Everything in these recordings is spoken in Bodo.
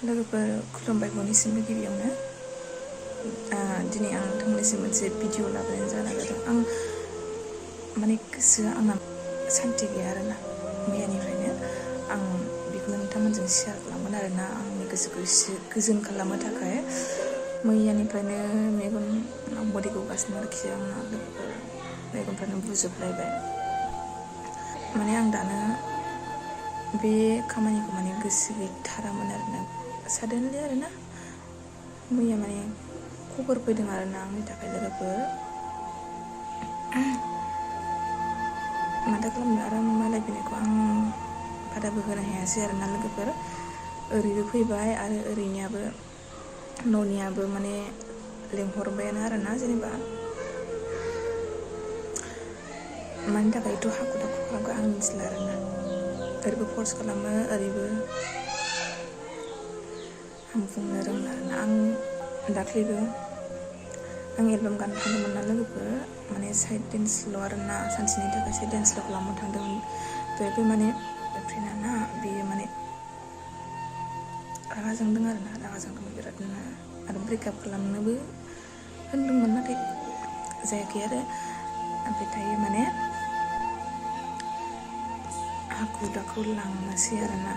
लोगोफोर खुलुमबाय बयनिसिमबो गिबियावनो दिनै आं नोंथांमोननिसिम मोनसे भिडिअ लाबोनाय जानो नागिरदों। आं माने गोसोआ आंना सान्थि गैया आरोना मैयानिफ्रायनो आं बेखौनो नोंथांमोनजों शेयार खालामगोन आरोना आंनि गोसोखौ एसे गोजोन खालामनो थाखाय मैयानिफ्रायनो मेगनाव मोदै गगासिनो आरोखि आंना लोगोफोर मेगनफ्रानो बुजोबलायबाय माने आं दानो बे खामानिखौ माने गोसो गैथारामोन आरोना साडेनलि आरोना मैया माने खबर फैदों आरोना आंनि थाखाय लोगोफोर माथो खालामनो आरो मालाय फैनायखौ आं बादाबो होनो हायासै आरोना लोगोफोर ओरैबो फैबाय आरो ओरैनियाबो न'नियाबो माने लेंहरबायानो आरोना जेनेबा मानि थाखायथ' हाखु दाखु खालामखो आं मिथिला आरोना ओरैबो फर्स खालामो ओरैबो आं बुंनो रोंला आरोना आं दाख्लैबो आं एलबाम गाननो थांदोंमोन ना लोगोफोर माने साइड डेन्सल' आरोना सानसेनि थाखाय साइड डेन्सल' खालामनो थांदोंमोन बेबो माने फ्रेन्डआ बेयो माने रागा जोंदों आरोना रागा जोंदोंमोन बिरादनो आरो ब्रेकआप खालामनोबो होनदोंमोन नाथाय जायाखै आरो ओमफ्राय दायो माने हाखु दाखु लांनोसै आरोना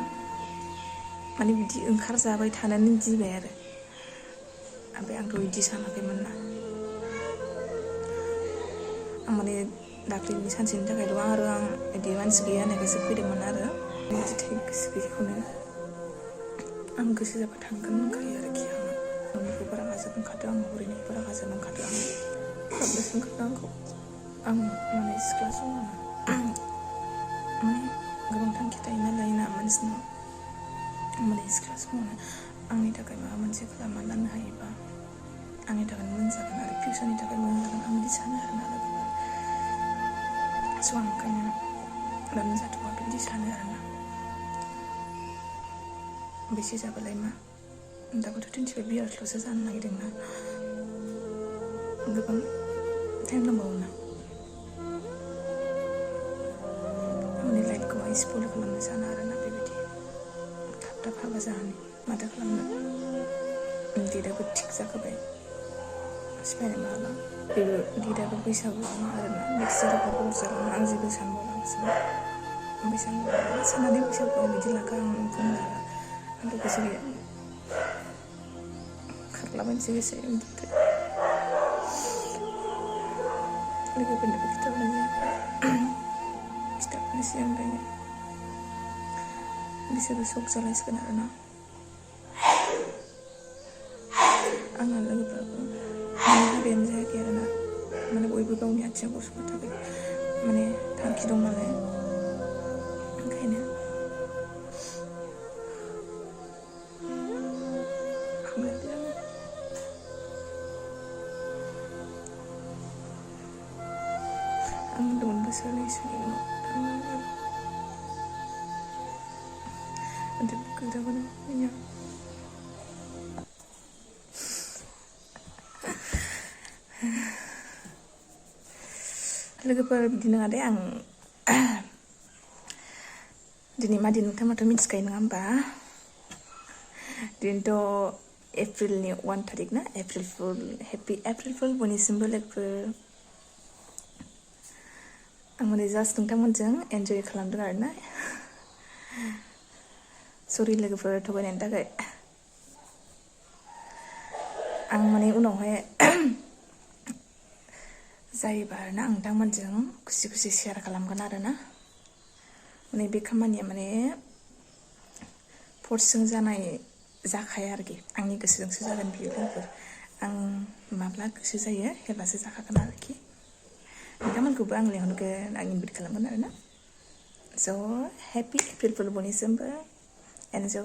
माने बिदि ओंखारजाबाय थानोनो गिबाय आरो ओमफ्राय आंथ' बिदि सानाखैमोन ना आं माने दाख्लैनि सानसेनि थाखायल' आरो आं बिदि मानसि गैया होननायखायसो फैदोंमोन आरो बिदि गोसो गैयैखौनो आं गोसो जाबा थांगोन होनखायो आरोखि आङो न'निखौबो रागा जोंखादों आं हरैनिखौबो रागा जोंखादों आं गाबनो सोंखादों आंखौ आं माने सिख्ला समावनो माने गोबां थांखि थायो नालाय ना मानसिनाव माने सिख्ला समावनो आंनि थाखाय माबा मोनसे खालामना लानो हायोबा आंनि थाखाय मोजां जागोन आरो फिउचारनि थाखाय मोजां जागोन आं बिदि सानो आरोना लोगोफोर स' आं ओंखायनो दानो जाथ'वा बिदि सानो आरोना बेसे जाबालाय मा दाबोथ' 25 इयार्सल'सो जानो नागिरदोंना गोबां टाइम दंबावोना आंनि लाइफखौहाय स्पइल खालामनो सानो आरोना बेबायदि थाब हाबा जानानै माथो खालामनो डेटआबो थिग जाखाबाय सिफायनोबो हाला बेबो डेटआबो बैसागुआव आरोना नेक्स्ट इयाराव बर जागोन आं जेबो सानबावलासो बैसागुआव साननानै बैसागुआव बिदि लाखा आं बुंनो हाला आंथ' गोसो गैया खारलाबायनोसै गोसो ओमफ्राय लोगोफोरनोबो खिथाहरनाय जायाखै खिथाहरनोसै ओमफ्राय बिसोरबो शक जालायसिगोन आरोना आंना लोगोफ्राबो माने हाबायानो जायाखै आरोना माने बयबो गावनि आथिङाव गसंनो थाखाय माने थांखि दं नालाय ओंखायनो आं होनदोंमोन बोसोरनैसोनि उनाव थांनांगौ ओमफ्राय गैलाबोनो मैया लोगोफोर बिदि नङा दे आं दिनै मा दिन नोंथांमोनाथ' मिथिखायो नङा होमबा दिनैथ' एप्रिलनि 1 तारिख ना April fool happy April fool बयनिसिमबो लोगोफोर आं माने जास्ट नोंथांमोनजों एन्जय खालामदों आरोना सरि लोगोफोर थगायनायनि थाखाय आं माने उनावहाय जायोबा आरोना आं नोंथांमोनजों खुसि खुसि शेयार खालामगोन आरोना माने बे खामानिया माने फर्सजों जानाय जाखाया आरोखि आंनि गोसोजोंसो जागोन बियो लोगोफोर आं माब्ला गोसो जायो हेब्लासो जाखागोन आरोखि नोंथांमोनखौबो आं लेंहरगोन आं इनभाइट खालामगोन आरोना स' हेपि एप्रिल फुल बयनिसिमबो एन्जय